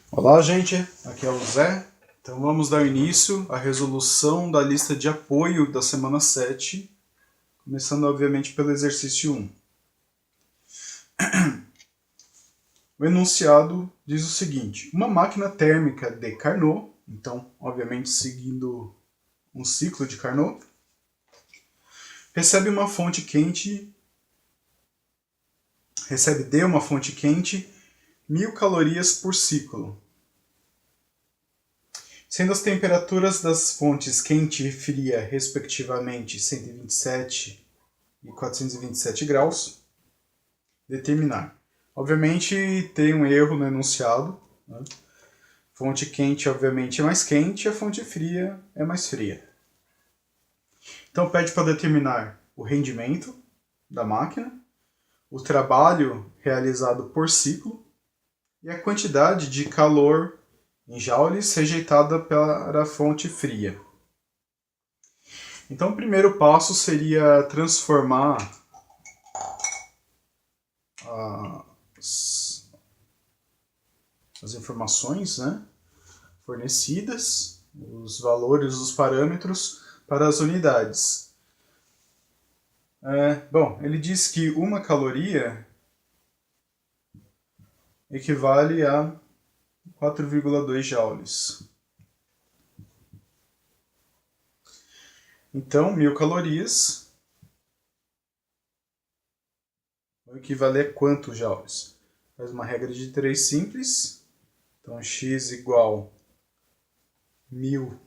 Olá, gente, aqui é o Zé. Então vamos dar início à resolução da lista de apoio da semana 7, começando obviamente pelo exercício 1. O enunciado diz o seguinte: uma máquina térmica de Carnot, então obviamente seguindo um ciclo de Carnot, recebe de uma fonte quente 1.000 calorias por ciclo. Sendo as temperaturas das fontes quente e fria, respectivamente, 127 e 427 graus, determinar. Obviamente tem um erro no enunciado. Né? Fonte quente, obviamente, é mais quente, a fonte fria é mais fria. Então pede para determinar o rendimento da máquina, o trabalho realizado por ciclo e a quantidade de calor em joules rejeitada para a fonte fria. Então o primeiro passo seria transformar as informações, né, fornecidas, os valores, os parâmetros para as unidades. Bom, ele diz que 1 caloria equivale a 4,2 joules. Então, 1.000 calorias vai equivaler a quantos joules? Faz uma regra de 3 simples. Então, x igual 1.000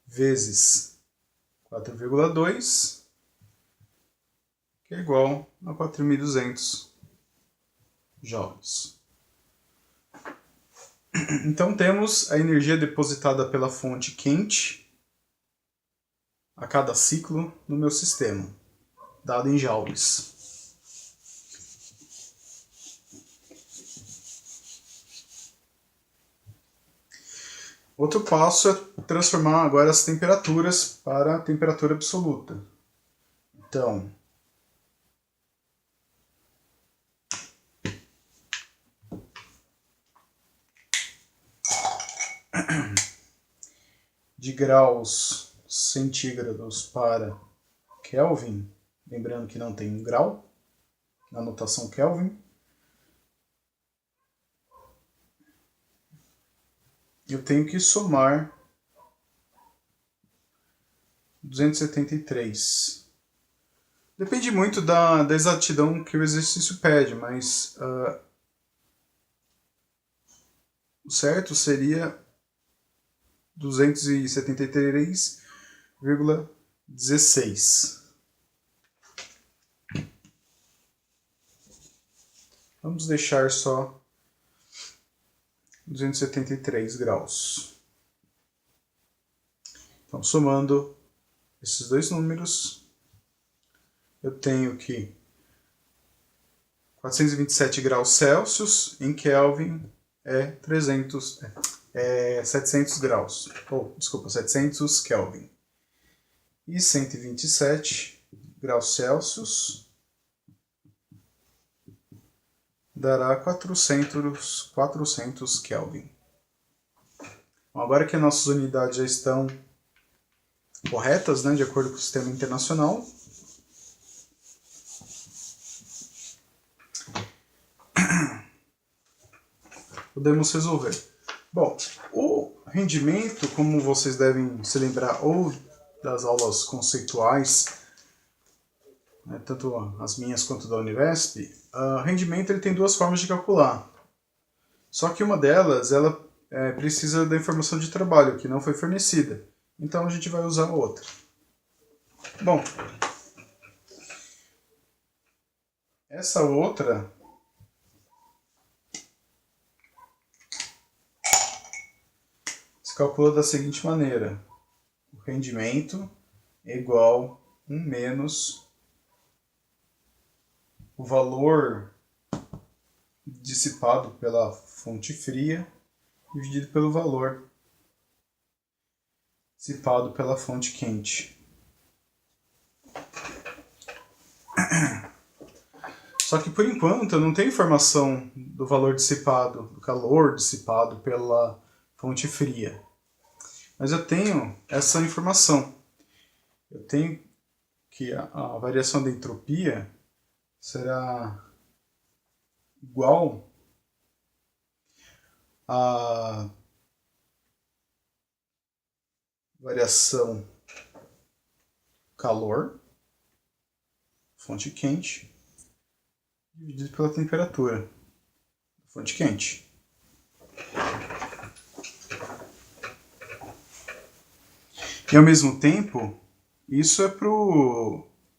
vezes 4,2, que é igual a 4.200 joules. Então temos a energia depositada pela fonte quente a cada ciclo no meu sistema, dado em joules. Outro passo é transformar agora as temperaturas para a temperatura absoluta. Então, de graus centígrados para Kelvin, lembrando que não tem um grau na notação Kelvin, eu tenho que somar 273. Depende muito da exatidão que o exercício pede, mas o certo seria 273,16. Vamos deixar só 273 graus. Então, somando esses dois números, eu tenho que 427 graus Celsius em Kelvin é 700 graus. 700 Kelvin. E 127 graus Celsius dará 400 Kelvin. Bom, agora que nossas unidades já estão corretas, né, de acordo com o sistema internacional, podemos resolver. Bom, o rendimento, como vocês devem se lembrar ou das aulas conceituais, né, tanto as minhas quanto da Univesp, rendimento ele tem duas formas de calcular. Só que uma delas ela precisa da informação de trabalho, que não foi fornecida. Então a gente vai usar a outra. Bom, essa outra se calcula da seguinte maneira: o rendimento é igual a 1 menos o valor dissipado pela fonte fria dividido pelo valor dissipado pela fonte quente. Só que por enquanto eu não tenho informação do valor dissipado, do calor dissipado pela fonte fria. Mas eu tenho essa informação. Eu tenho que a variação da entropia será igual à variação calor, fonte quente, dividido pela temperatura, fonte quente. E ao mesmo tempo, isso é para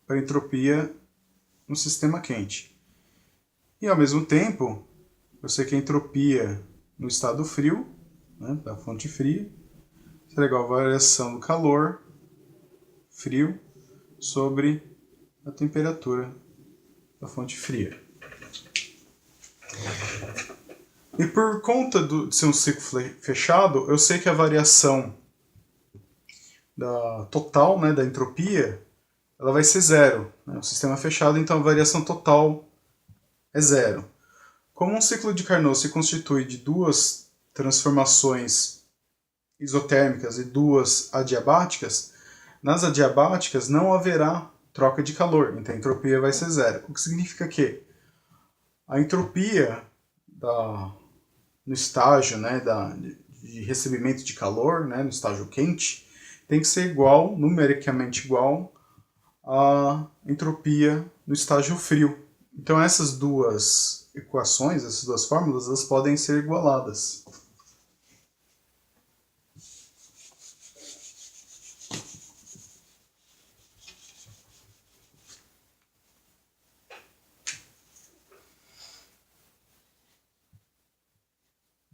a entropia no sistema quente. E ao mesmo tempo, eu sei que a entropia no estado frio, né, da fonte fria, será igual à variação do calor frio sobre a temperatura da fonte fria. E por conta de ser um ciclo fechado, eu sei que a variação total, né, da entropia, ela vai ser zero. Né? O sistema é fechado, então a variação total é zero. Como um ciclo de Carnot se constitui de duas transformações isotérmicas e duas adiabáticas, nas adiabáticas não haverá troca de calor, então a entropia vai ser zero. O que significa que a entropia no estágio, né, de recebimento de calor, né, no estágio quente, tem que ser igual, numericamente igual, à entropia no estágio frio. Então essas duas equações, essas duas fórmulas, elas podem ser igualadas.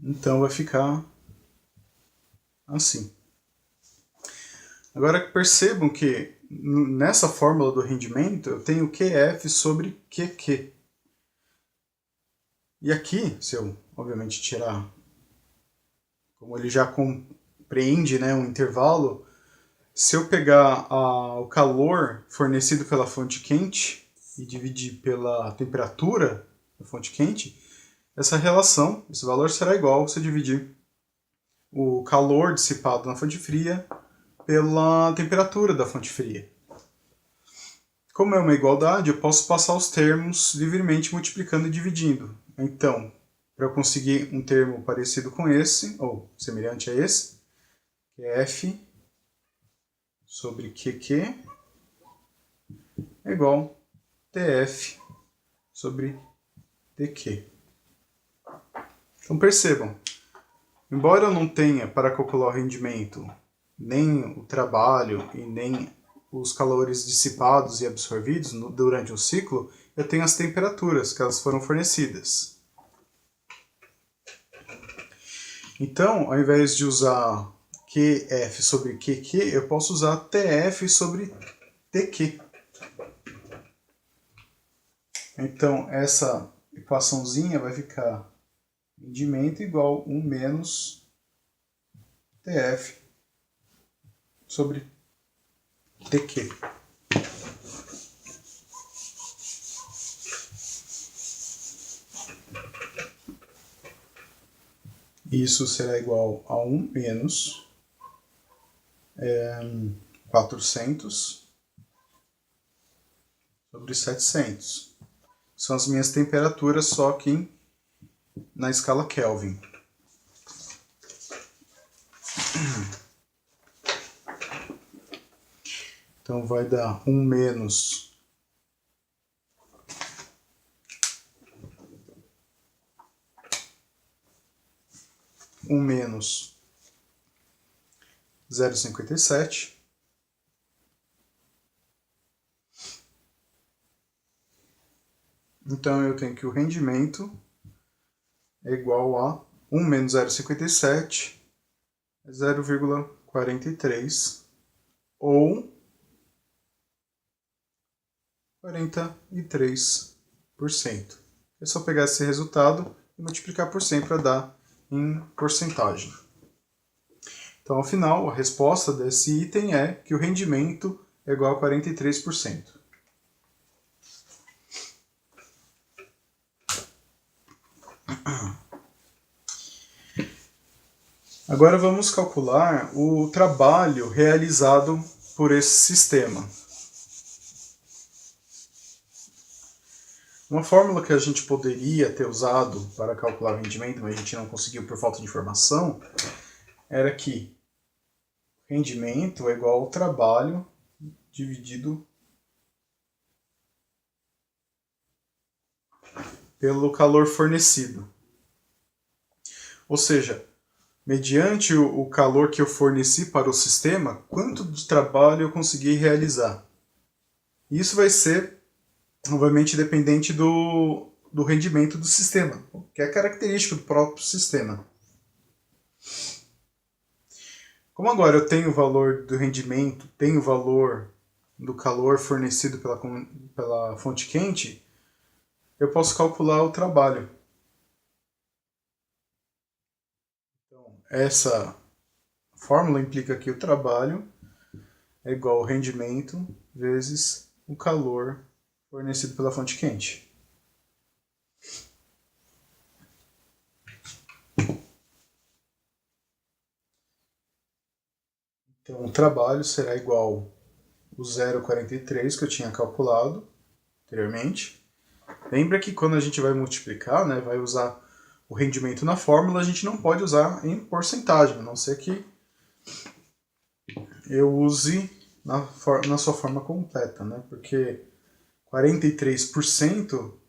Então vai ficar assim. Agora percebam que nessa fórmula do rendimento eu tenho QF sobre QQ. E aqui, se eu obviamente tirar, como ele já compreende, né, um intervalo, se eu pegar o calor fornecido pela fonte quente e dividir pela temperatura da fonte quente, essa relação, esse valor será igual se eu dividir o calor dissipado na fonte fria pela temperatura da fonte fria. Como é uma igualdade, eu posso passar os termos livremente multiplicando e dividindo. Então, para eu conseguir um termo parecido com esse, ou semelhante a esse, que é F sobre QQ é igual a TF sobre TQ. Então percebam, embora eu não tenha para calcular o rendimento nem o trabalho e nem os calores dissipados e absorvidos durante o ciclo, eu tenho as temperaturas que elas foram fornecidas. Então, ao invés de usar QF sobre QQ, eu posso usar TF sobre TQ. Então, essa equaçãozinha vai ficar rendimento igual a 1 menos TF sobre TQ. Isso será igual a 1 menos 400 sobre 700. São as minhas temperaturas, só que na escala Kelvin. Então vai dar 1 menos 0,57. Então eu tenho que o rendimento é igual a 1 menos 0,57 é 0,43 ou 43%. É só pegar esse resultado e multiplicar por 100 para dar em porcentagem. Então, ao final, a resposta desse item é que o rendimento é igual a 43%. Agora vamos calcular o trabalho realizado por esse sistema. Uma fórmula que a gente poderia ter usado para calcular o rendimento, mas a gente não conseguiu por falta de informação, era que rendimento é igual ao trabalho dividido pelo calor fornecido. Ou seja, mediante o calor que eu forneci para o sistema, quanto de trabalho eu consegui realizar. Isso vai ser, obviamente, dependente do rendimento do sistema, que é característico do próprio sistema. Como agora eu tenho o valor do rendimento, tenho o valor do calor fornecido pela fonte quente, eu posso calcular o trabalho. Então, essa fórmula implica que o trabalho é igual ao rendimento vezes o calor fornecido pela fonte quente. Então, o trabalho será igual ao 0,43 que eu tinha calculado anteriormente. Lembra que quando a gente vai multiplicar, né, vai usar o rendimento na fórmula, a gente não pode usar em porcentagem, a não ser que eu use na sua forma completa, né? Porque 43%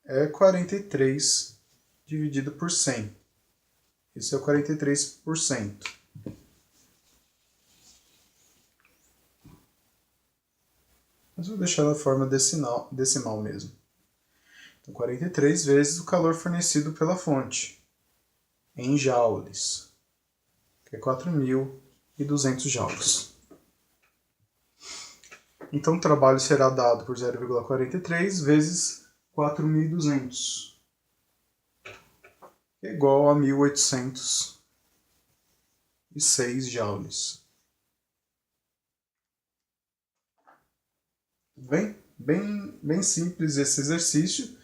é 43 dividido por 100. Esse é o 43%. Mas vou deixar na forma decimal mesmo. Então, 43 vezes o calor fornecido pela fonte, em joules, que é 4.200 joules. Então, o trabalho será dado por 0,43 vezes 4.200, que é igual a 1.806 joules. Bem simples esse exercício,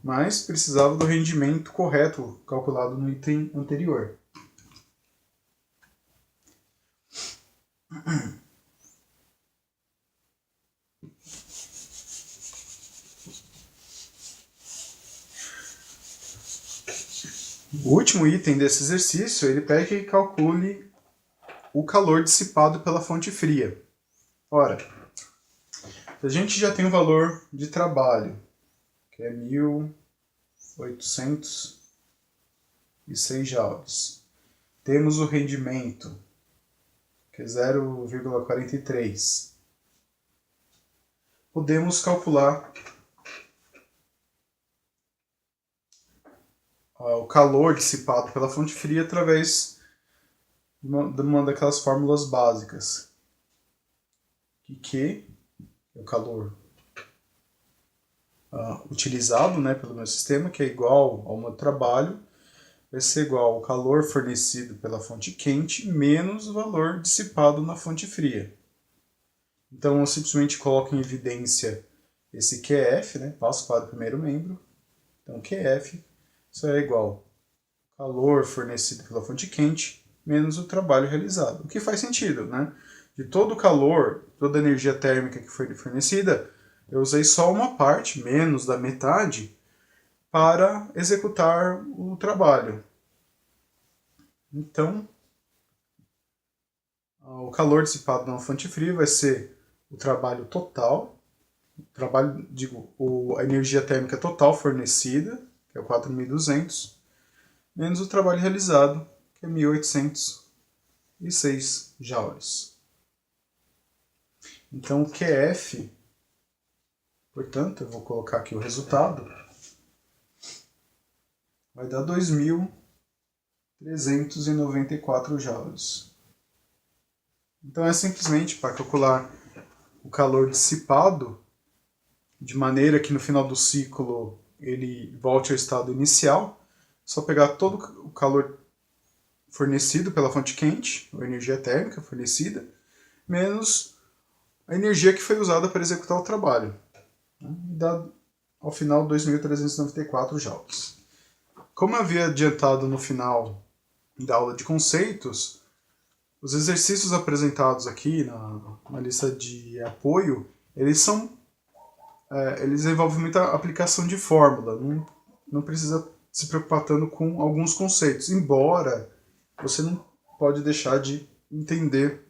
mas precisava do rendimento correto calculado no item anterior. O último item desse exercício, ele pede que calcule o calor dissipado pela fonte fria. Ora, a gente já tem o valor de trabalho, que é 1.806 joules. Temos o rendimento, que é 0,43. Podemos calcular o calor dissipado pela fonte fria através de uma daquelas fórmulas básicas. Que é o calor utilizado, né, pelo meu sistema, que é igual ao meu trabalho, vai ser igual ao calor fornecido pela fonte quente menos o valor dissipado na fonte fria. Então eu simplesmente coloco em evidência esse QF, né, passo para o primeiro membro. Então QF será igual ao calor fornecido pela fonte quente menos o trabalho realizado. O que faz sentido, né? De todo o calor, toda a energia térmica que foi fornecida, eu usei só uma parte, menos da metade, para executar o trabalho. Então, o calor dissipado na fonte fria vai ser o trabalho total, a energia térmica total fornecida, que é o 4.200, menos o trabalho realizado, que é 1.806 joules. Então, o QF, portanto, eu vou colocar aqui o resultado, vai dar 2.394 joules. Então, é simplesmente para calcular o calor dissipado, de maneira que no final do ciclo ele volte ao estado inicial, só pegar todo o calor fornecido pela fonte quente, ou energia térmica fornecida, menos a energia que foi usada para executar o trabalho. E dá, ao final, 2.394 joules. Como eu havia adiantado no final da aula de conceitos, os exercícios apresentados aqui na lista de apoio, eles envolvem muita aplicação de fórmula, não precisa se preocupar tanto com alguns conceitos, embora você não pode deixar de entender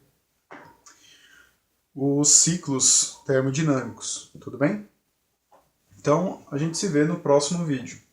os ciclos termodinâmicos, tudo bem? Então, a gente se vê no próximo vídeo.